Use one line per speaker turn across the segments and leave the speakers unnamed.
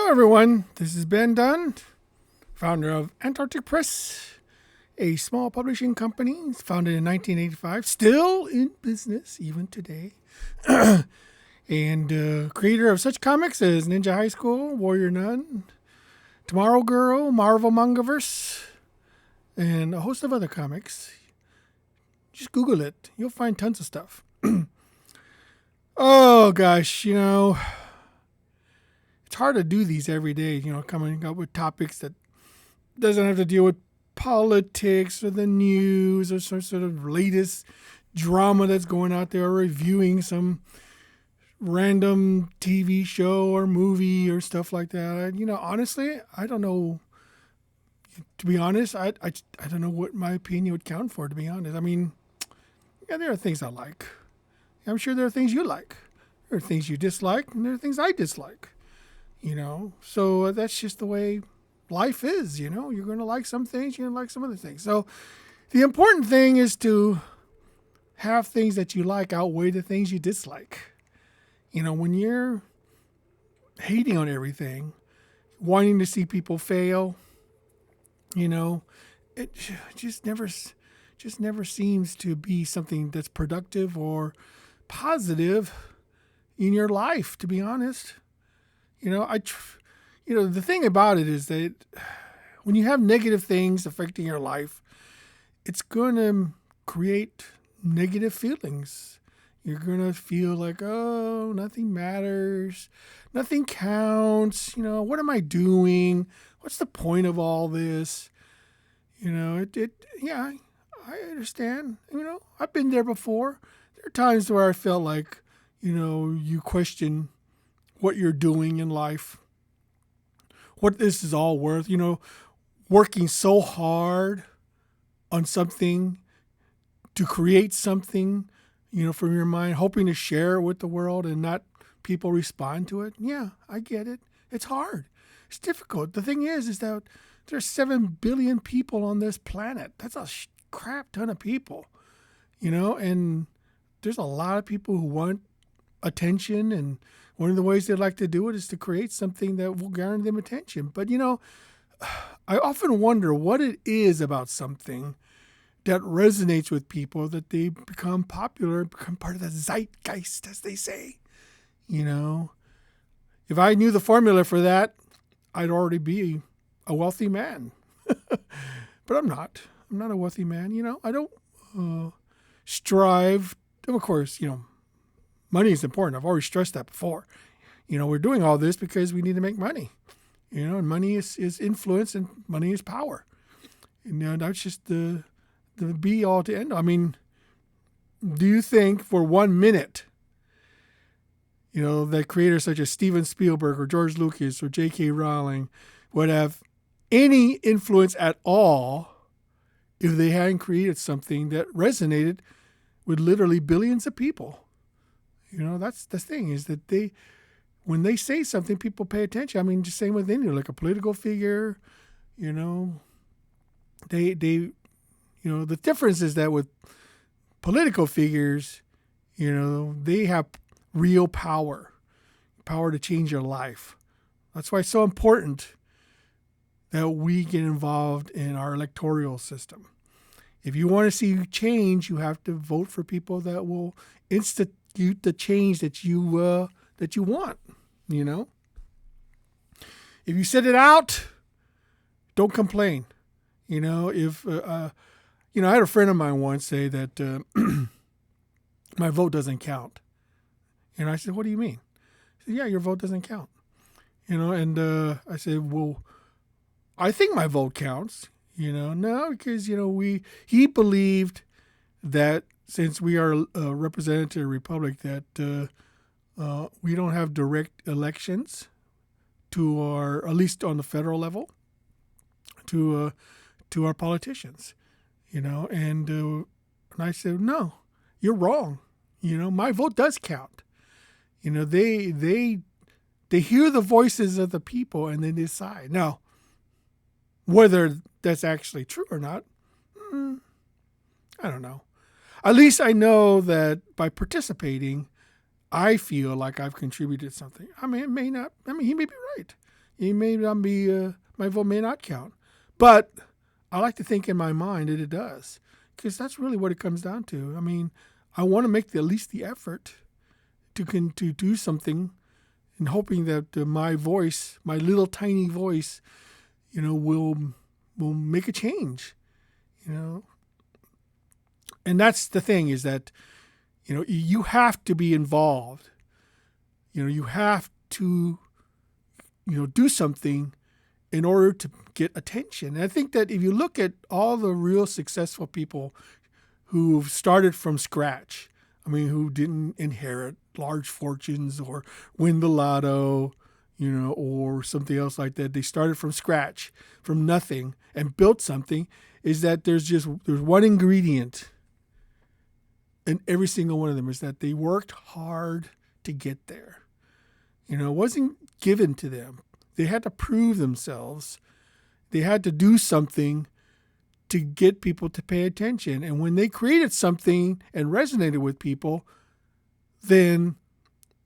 Hello, everyone. This is Ben Dunn, founder of Antarctic Press, a small publishing company founded in 1985, still in business even today, and creator of such comics as Ninja High School, Warrior Nun, Tomorrow Girl, Marvel Mangaverse, and a host of other comics. Just Google it. You'll find tons of stuff. Oh, gosh, it's hard to do these every day, coming up with topics that doesn't have to deal with politics or the news or some sort of latest drama that's going out there, or reviewing some random TV show or movie or stuff like that. Honestly, I don't know. To be honest, I don't know what my opinion would count for, to be honest. I mean, yeah, there are things I like. I'm sure there are things you like. There are things you dislike, and there are things I dislike. So that's just the way life is. You're going to like some things, you're going to like some other things. So the important thing is to have things that you like outweigh the things you dislike. When you're hating on everything, wanting to see people fail, it just never seems to be something that's productive or positive in your life, to be honest. The thing about it is that when you have negative things affecting your life, it's going to create negative feelings. You're going to feel like, oh, nothing matters. Nothing counts. What am I doing? What's the point of all this? Yeah, I understand. I've been there before. There are times where I felt like, you question what you're doing in life, what this is all worth, working so hard on something to create something, from your mind, hoping to share it with the world and not people respond to it. Yeah, I get it. It's hard. It's difficult. The thing is that there's 7 billion people on this planet. That's a crap ton of people, and there's a lot of people who want attention, and one of the ways they like to do it is to create something that will garner them attention. But, I often wonder what it is about something that resonates with people that they become popular, become part of the zeitgeist, as they say. If I knew the formula for that, I'd already be a wealthy man. But I'm not. I'm not a wealthy man. I don't strive. Of course, money is important. I've always stressed that before. We're doing all this because we need to make money. And money is influence, and money is power. And that's just the be all to end all. I mean, do you think for 1 minute, that creators such as Steven Spielberg or George Lucas or J.K. Rowling would have any influence at all if they hadn't created something that resonated with literally billions of people? That's the thing, is that when they say something, people pay attention. I mean, just same with any, like a political figure, they the difference is that with political figures, they have real power to change your life. That's why it's so important that we get involved in our electoral system. If you want to see change, you have to vote for people that will institute the change that you want. If you sit it out, don't complain. If I had a friend of mine once say that my vote doesn't count, and I said, "What do you mean?" He said, "Yeah, your vote doesn't count." And I said, "Well, I think my vote counts." No, because he believed that since we are a representative republic, that we don't have direct elections to at least on the federal level, to our politicians, and I said, no, you're wrong. My vote does count. They hear the voices of the people and then decide. Now, whether that's actually true or not, I don't know. At least I know that by participating, I feel like I've contributed something. I mean, it may not. I mean, he may be right. It may not be, my vote may not count. But I like to think in my mind that it does, because that's really what it comes down to. I mean, I want to make at least the effort to do something, and hoping that my voice, my little tiny voice, will make a change. You know, and that's the thing, is that you have to be involved. You have to do something in order to get attention. And I think that if you look at all the real successful people who've started from scratch, I mean, who didn't inherit large fortunes or win the lotto, or something else like that. They started from scratch, from nothing, and built something. Is that there's one ingredient in every single one of them, is that they worked hard to get there. It wasn't given to them. They had to prove themselves. They had to do something to get people to pay attention. And when they created something and resonated with people, then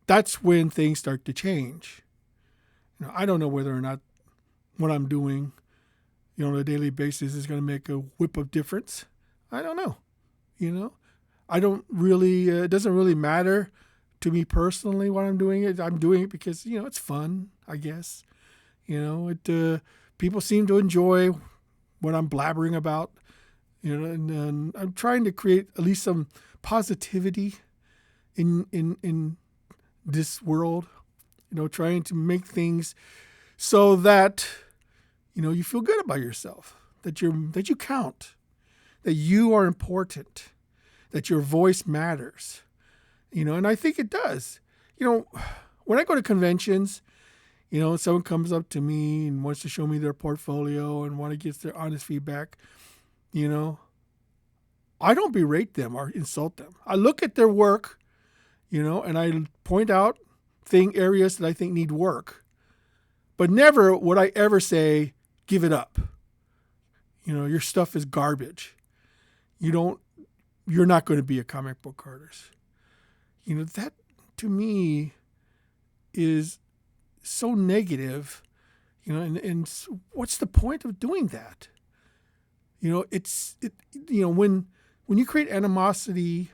that's when things start to change. I don't know whether or not what I'm doing, on a daily basis is going to make a whip of difference. I don't know. I don't really, it doesn't really matter to me personally what I'm doing. I'm doing it because, it's fun, I guess. People seem to enjoy what I'm blabbering about, and I'm trying to create at least some positivity in this world, trying to make things so that, you feel good about yourself, that you count, that you are important, that your voice matters, and I think it does. When I go to conventions, someone comes up to me and wants to show me their portfolio and want to get their honest feedback, I don't berate them or insult them. I look at their work, and I point out areas that I think need work. But never would I ever say, give it up. Your stuff is garbage. You're not going to be a comic book artist. That to me is so negative, and what's the point of doing that? When you create animosity,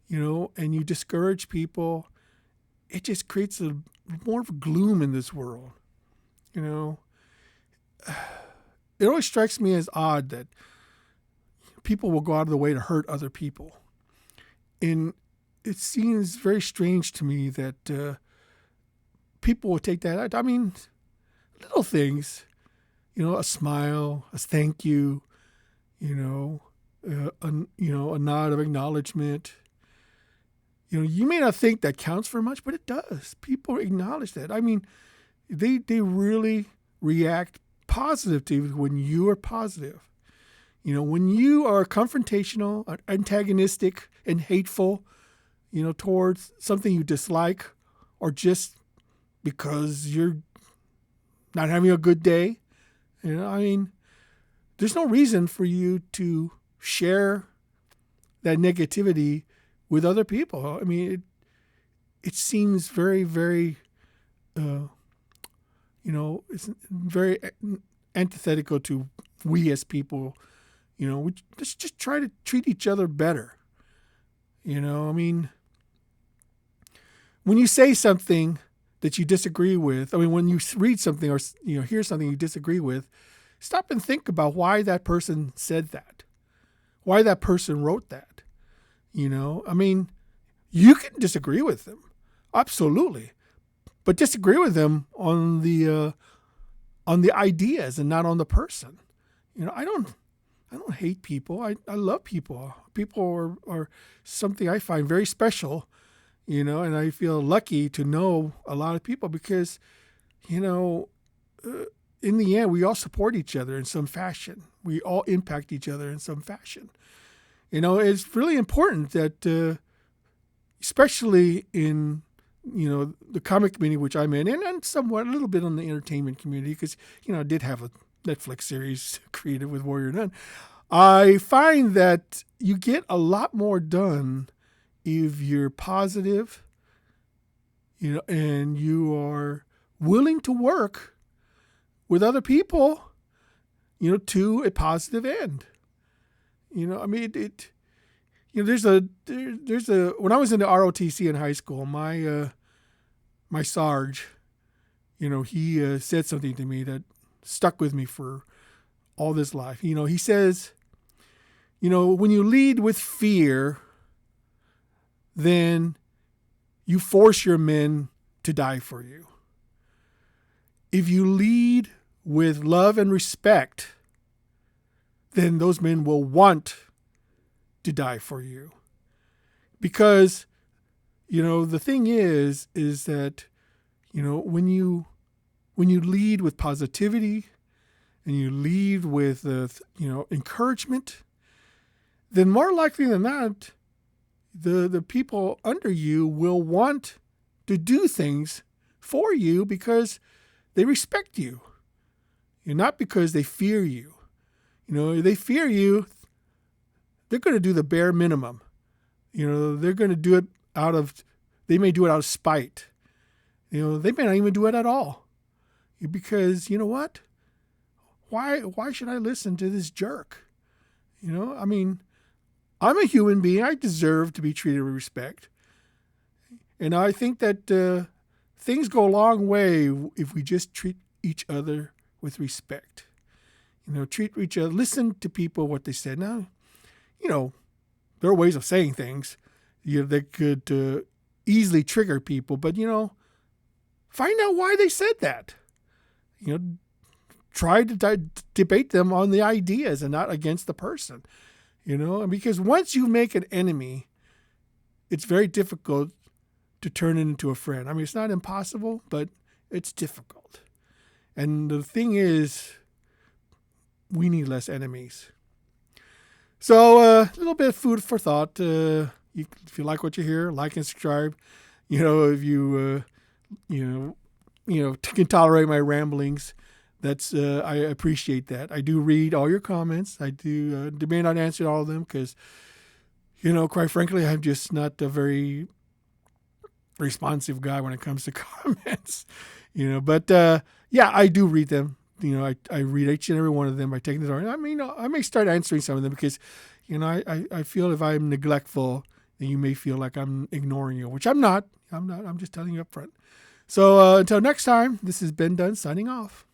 and you discourage people, it just creates more of a gloom in this world. It always strikes me as odd that people will go out of the way to hurt other people. And it seems very strange to me that people will take that out. I mean, little things, a smile, a thank you, a nod of acknowledgement. You may not think that counts for much, but it does. People acknowledge that. I mean, they really react positively when you are positive. When you are confrontational, antagonistic, and hateful, towards something you dislike, or just because you're not having a good day, there's no reason for you to share that negativity with other people. I mean, it seems very, very, it's very antithetical to we as people. Let's just try to treat each other better. When you say something that you disagree with, when you read something or hear something you disagree with, stop and think about why that person said that, why that person wrote that. You can disagree with them, absolutely, but disagree with them on the ideas and not on the person. I don't hate people. I love people. People are something I find very special, and I feel lucky to know a lot of people because, in the end, we all support each other in some fashion. We all impact each other in some fashion. It's really important that, especially in, the comic community, which I'm in, and somewhat a little bit on the entertainment community, because, I did have a Netflix series created with Warrior Dunn. I find that you get a lot more done if you're positive, and you are willing to work with other people, to a positive end. I mean, there's a when I was in the ROTC in high school, my Sarge, he said something to me that stuck with me for all this life. He says, when you lead with fear, then you force your men to die for you. If you lead with love and respect, then those men will want to die for you. Because, the thing is that, when you lead with positivity and you lead with, encouragement, then more likely than not, the people under you will want to do things for you because they respect you, and not because they fear you. If they fear you, they're going to do the bare minimum. They're going to do it they may do it out of spite. They may not even do it at all. Because, you know what? Why should I listen to this jerk? I mean, I'm a human being. I deserve to be treated with respect. And I think that things go a long way if we just treat each other with respect. Treat each other, listen to people, what they said. Now, there are ways of saying things that could easily trigger people, but, find out why they said that. Try to debate them on the ideas and not against the person. Because once you make an enemy, it's very difficult to turn it into a friend. I mean, it's not impossible, but it's difficult. And the thing is, we need less enemies. So a little bit of food for thought. If you like what you hear, like and subscribe. If you can tolerate my ramblings, that's I appreciate that. I do read all your comments. I do may not answer all of them because, quite frankly, I'm just not a very responsive guy when it comes to comments. But I do read them. I read each and every one of them. I take the time. I mean, I may start answering some of them because, I feel if I'm neglectful, then you may feel like I'm ignoring you, which I'm not. I'm just telling you up front. So until next time, this is Ben Dunn signing off.